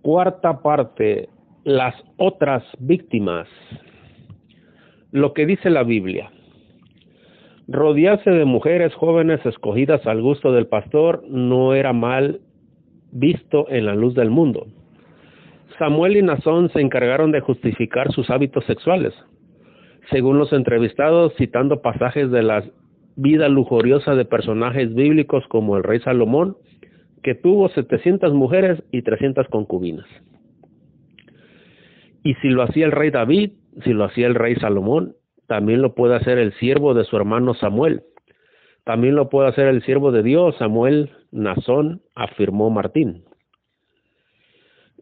Cuarta parte, las otras víctimas. Lo que dice la Biblia. Rodearse de mujeres jóvenes escogidas al gusto del pastor no era mal visto en la luz del mundo. Samuel y Nazón se encargaron de justificar sus hábitos sexuales. Según los entrevistados, citando pasajes de la vida lujuriosa de personajes bíblicos como el rey Salomón, que tuvo 700 mujeres y 300 concubinas. Y si lo hacía el rey David, si lo hacía el rey Salomón, también lo puede hacer el siervo de su hermano Samuel. También lo puede hacer el siervo de Dios, Samuel Nazón, afirmó Martín.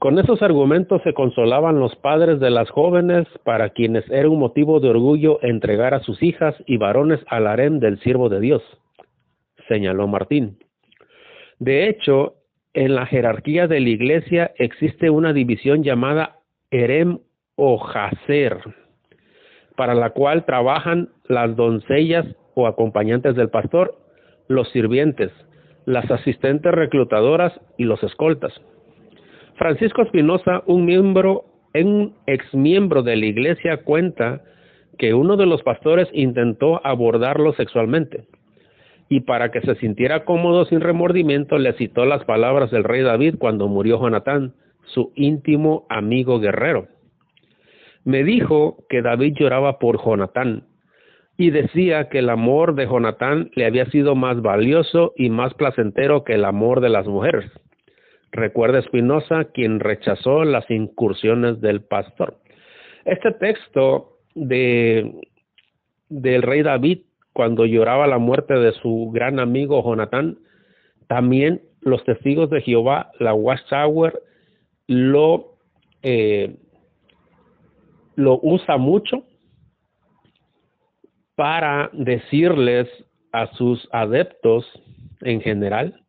Con esos argumentos se consolaban los padres de las jóvenes para quienes era un motivo de orgullo entregar a sus hijas y varones al harem del siervo de Dios, señaló Martín. De hecho, en la jerarquía de la iglesia existe una división llamada harem o jaser, para la cual trabajan las doncellas o acompañantes del pastor, los sirvientes, las asistentes reclutadoras y los escoltas. Francisco Espinosa, un exmiembro de la iglesia, cuenta que uno de los pastores intentó abordarlo sexualmente y para que se sintiera cómodo sin remordimiento le citó las palabras del rey David cuando murió Jonatán, su íntimo amigo guerrero. Me dijo que David lloraba por Jonatán y decía que el amor de Jonatán le había sido más valioso y más placentero que el amor de las mujeres. Recuerda Espinosa, quien rechazó las incursiones del pastor. Este texto del rey David, cuando lloraba la muerte de su gran amigo Jonatán, también los testigos de Jehová, la Watchtower, lo usa mucho para decirles a sus adeptos en general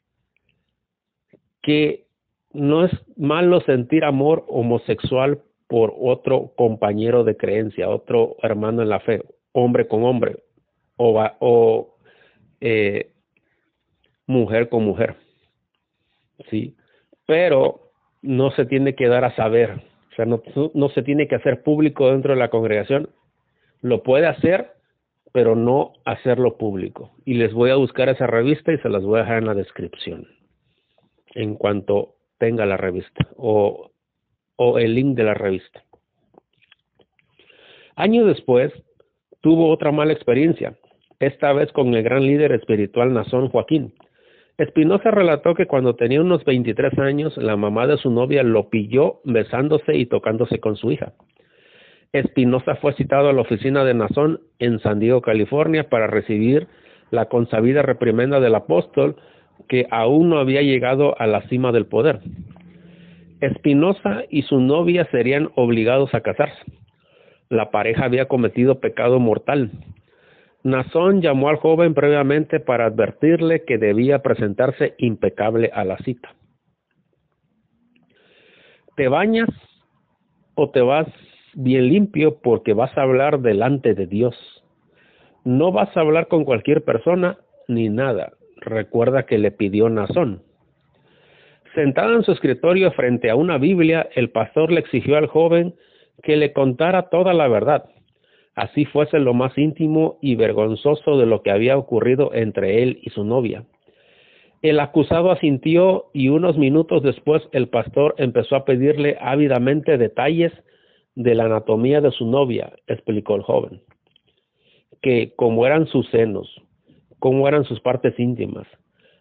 que no es malo sentir amor homosexual por otro compañero de creencia, otro hermano en la fe, hombre con hombre o mujer con mujer, ¿sí? Pero no se tiene que dar a saber, o sea, no se tiene que hacer público dentro de la congregación. Lo puede hacer, pero no hacerlo público. Y les voy a buscar esa revista y se las voy a dejar en la descripción en cuanto tenga la revista o el link de la revista. Años después, tuvo otra mala experiencia, esta vez con el gran líder espiritual Nazón Joaquín. Espinosa relató que cuando tenía unos 23 años, la mamá de su novia lo pilló besándose y tocándose con su hija. Espinosa fue citado a la oficina de Nazón en San Diego, California, para recibir la consabida reprimenda del apóstol, que aún no había llegado a la cima del poder. Espinosa y su novia serían obligados a casarse. La pareja había cometido pecado mortal. Nazón llamó al joven previamente para advertirle que debía presentarse impecable a la cita. ¿Te bañas o te vas bien limpio porque vas a hablar delante de Dios? No vas a hablar con cualquier persona ni nada. Recuerda que le pidió Nazón. Sentado en su escritorio frente a una Biblia, el pastor le exigió al joven que le contara toda la verdad, así fuese lo más íntimo y vergonzoso de lo que había ocurrido entre él y su novia. El acusado asintió y unos minutos después el pastor empezó a pedirle ávidamente detalles de la anatomía de su novia, explicó el joven, que cómo eran sus senos, cómo eran sus partes íntimas.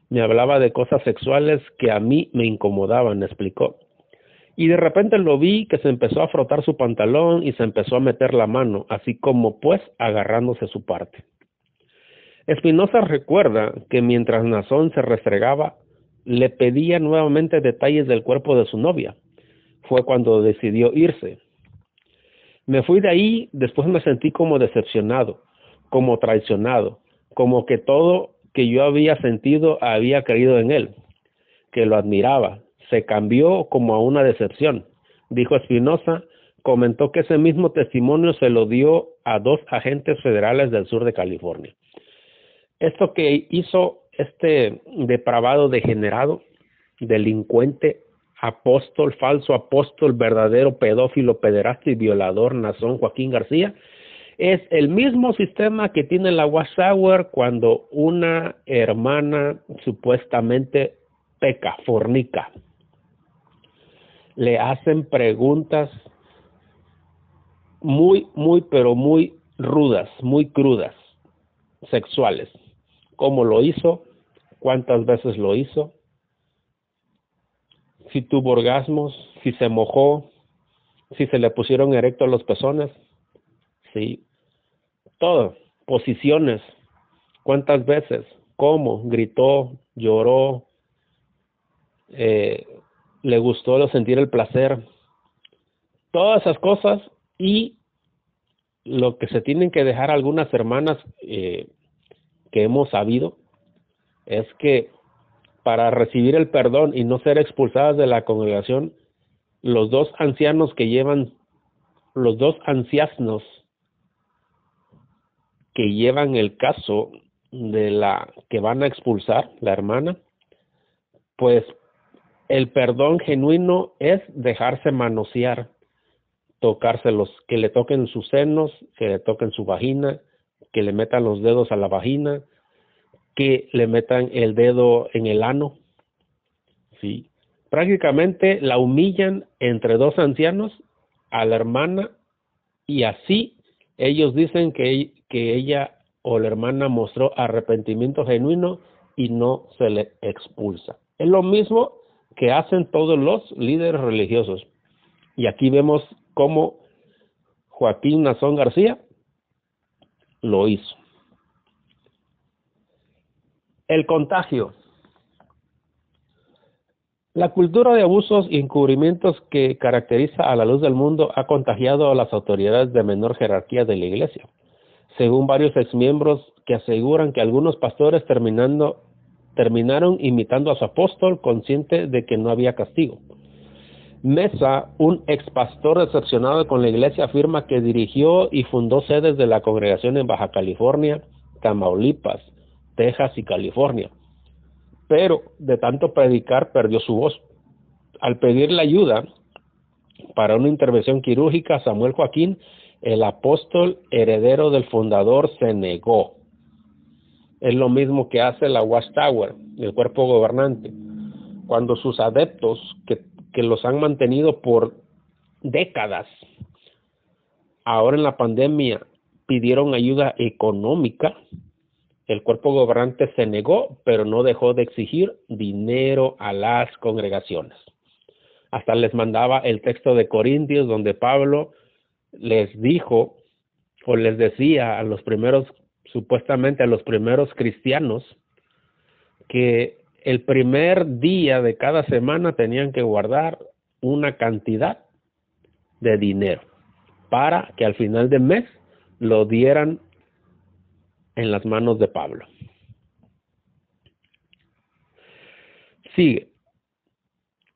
Me hablaba de cosas sexuales que a mí me incomodaban, explicó. Y de repente lo vi que se empezó a frotar su pantalón y se empezó a meter la mano, así como pues agarrándose su parte. Espinosa recuerda que mientras Nazón se restregaba, le pedía nuevamente detalles del cuerpo de su novia. Fue cuando decidió irse. Me fui de ahí, después me sentí como decepcionado, como traicionado, como que todo que yo había sentido había creído en él, que lo admiraba. Se cambió como a una decepción, dijo Espinosa. Comentó que ese mismo testimonio se lo dio a 2 agentes federales del sur de California. Esto que hizo este depravado, degenerado, delincuente, apóstol, falso apóstol, verdadero pedófilo, pederasta y violador, Nazón Joaquín García, es el mismo sistema que tiene la Watchtower cuando una hermana supuestamente peca, fornica. Le hacen preguntas pero muy rudas, muy crudas, sexuales. ¿Cómo lo hizo? ¿Cuántas veces lo hizo? Si tuvo orgasmos, si se mojó, si se le pusieron erectos los pezones, sí, todo, posiciones, cuántas veces, cómo, gritó, lloró, le gustó sentir el placer, todas esas cosas. Y lo que se tienen que dejar algunas hermanas que hemos sabido es que para recibir el perdón y no ser expulsadas de la congregación, los dos ancianos que llevan el caso de la que van a expulsar, la hermana, pues el perdón genuino es dejarse manosear, tocárselos, que le toquen sus senos, que le toquen su vagina, que le metan los dedos a la vagina, que le metan el dedo en el ano, sí. Prácticamente la humillan entre dos ancianos a la hermana, y así ellos dicen que ella o la hermana mostró arrepentimiento genuino y no se le expulsa. Es lo mismo que hacen todos los líderes religiosos. Y aquí vemos cómo Joaquín Nazón García lo hizo. El contagio. La cultura de abusos y encubrimientos que caracteriza a la luz del mundo ha contagiado a las autoridades de menor jerarquía de la iglesia, según varios exmiembros que aseguran que algunos pastores terminaron imitando a su apóstol, consciente de que no había castigo. Mesa, un expastor decepcionado con la iglesia, afirma que dirigió y fundó sedes de la congregación en Baja California, Tamaulipas, Texas y California, pero de tanto predicar perdió su voz. Al pedirle ayuda para una intervención quirúrgica, Samuel Joaquín, el apóstol heredero del fundador, se negó. Es lo mismo que hace la Watchtower, el cuerpo gobernante. Cuando sus adeptos, que los han mantenido por décadas, ahora en la pandemia pidieron ayuda económica, el cuerpo gobernante se negó, pero no dejó de exigir dinero a las congregaciones. Hasta les mandaba el texto de Corintios, donde Pablo les dijo o les decía a los primeros, supuestamente a los primeros cristianos, que el primer día de cada semana tenían que guardar una cantidad de dinero para que al final del mes lo dieran en las manos de Pablo. Sigue.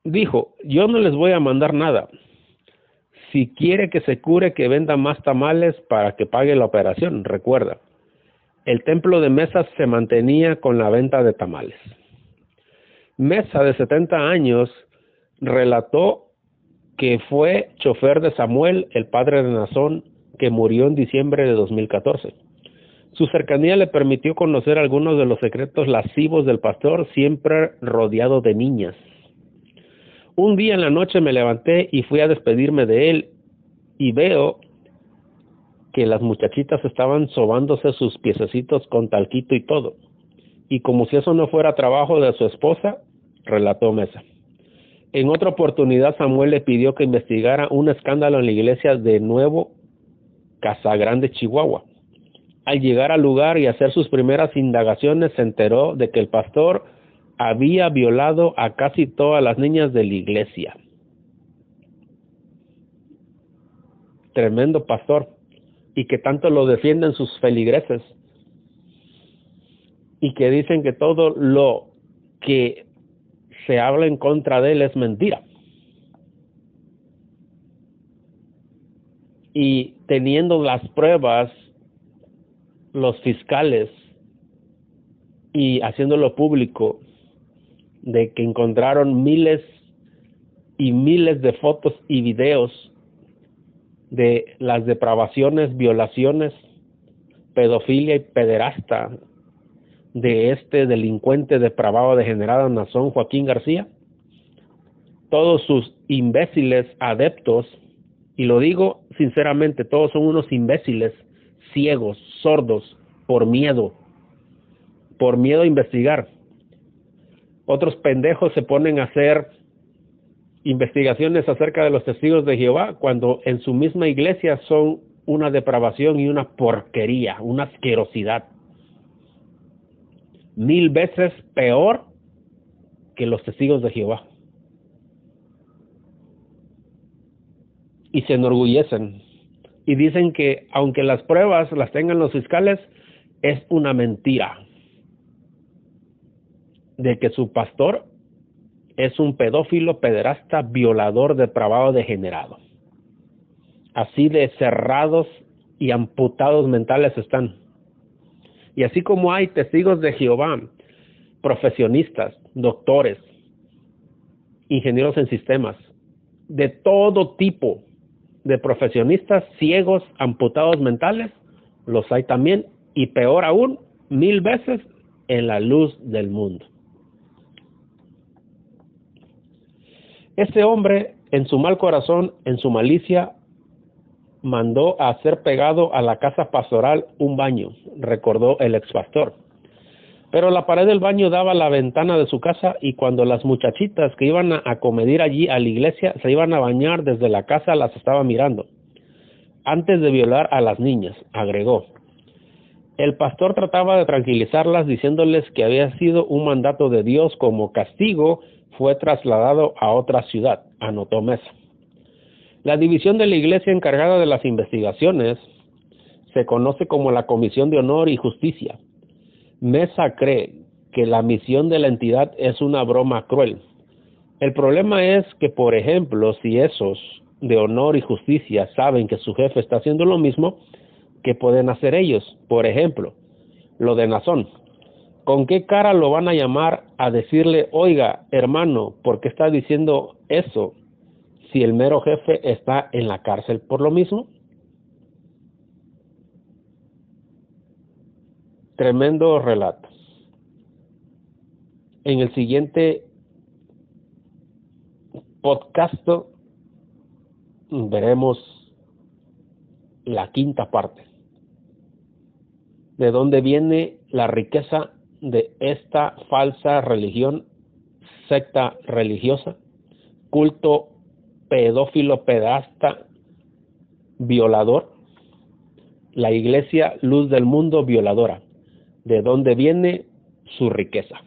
Dijo, yo no les voy a mandar nada. Si quiere que se cure, que venda más tamales para que pague la operación. Recuerda, el templo de Mesa se mantenía con la venta de tamales. Mesa, de 70 años, relató que fue chofer de Samuel, el padre de Nazón, que murió en diciembre de 2014. Su cercanía le permitió conocer algunos de los secretos lascivos del pastor, siempre rodeado de niñas. Un día en la noche me levanté y fui a despedirme de él, y veo que las muchachitas estaban sobándose sus piececitos con talquito y todo. Y como si eso no fuera trabajo de su esposa, relató Mesa. En otra oportunidad, Samuel le pidió que investigara un escándalo en la iglesia de Nuevo Casagrande, Chihuahua. Al llegar al lugar y hacer sus primeras indagaciones, se enteró de que el pastor había violado a casi todas las niñas de la iglesia. Tremendo pastor, y que tanto lo defienden sus feligreses, y que dicen que todo lo que se habla en contra de él es mentira. Y teniendo las pruebas, los fiscales, y haciéndolo público, de que encontraron miles y miles de fotos y videos de las depravaciones, violaciones, pedofilia y pederasta de este delincuente depravado, degenerado Nazón Joaquín García. Todos sus imbéciles adeptos, y lo digo sinceramente, todos son unos imbéciles, ciegos, sordos, por miedo a investigar. Otros pendejos se ponen a hacer investigaciones acerca de los testigos de Jehová cuando en su misma iglesia son una depravación y una porquería, una asquerosidad. 1000 veces peor que los testigos de Jehová. Y se enorgullecen y dicen que aunque las pruebas las tengan los fiscales, es una mentira de que su pastor es un pedófilo, pederasta, violador, depravado, degenerado. Así de cerrados y amputados mentales están. Y así como hay testigos de Jehová, profesionistas, doctores, ingenieros en sistemas, de todo tipo de profesionistas ciegos, amputados mentales, los hay también, y peor aún, 1000 veces en la luz del mundo. Ese hombre, en su mal corazón, en su malicia, mandó a hacer pegado a la casa pastoral un baño, recordó el expastor. Pero la pared del baño daba a la ventana de su casa y cuando las muchachitas que iban a comer allí a la iglesia se iban a bañar desde la casa las estaba mirando. Antes de violar a las niñas, agregó. El pastor trataba de tranquilizarlas diciéndoles que había sido un mandato de Dios como castigo, fue trasladado a otra ciudad, anotó Mesa. La división de la iglesia encargada de las investigaciones se conoce como la Comisión de Honor y Justicia. Mesa cree que la misión de la entidad es una broma cruel. El problema es que, por ejemplo, si esos de honor y justicia saben que su jefe está haciendo lo mismo, ¿qué pueden hacer ellos? Por ejemplo, lo de Nazón. ¿Con qué cara lo van a llamar a decirle, oiga, hermano, ¿por qué está diciendo eso si el mero jefe está en la cárcel por lo mismo? Tremendo relato. En el siguiente podcast veremos la quinta parte. ¿De dónde viene la riqueza de esta falsa religión, secta religiosa, culto pedófilo, pedasta, violador? La iglesia luz del mundo violadora. ¿De dónde viene su riqueza?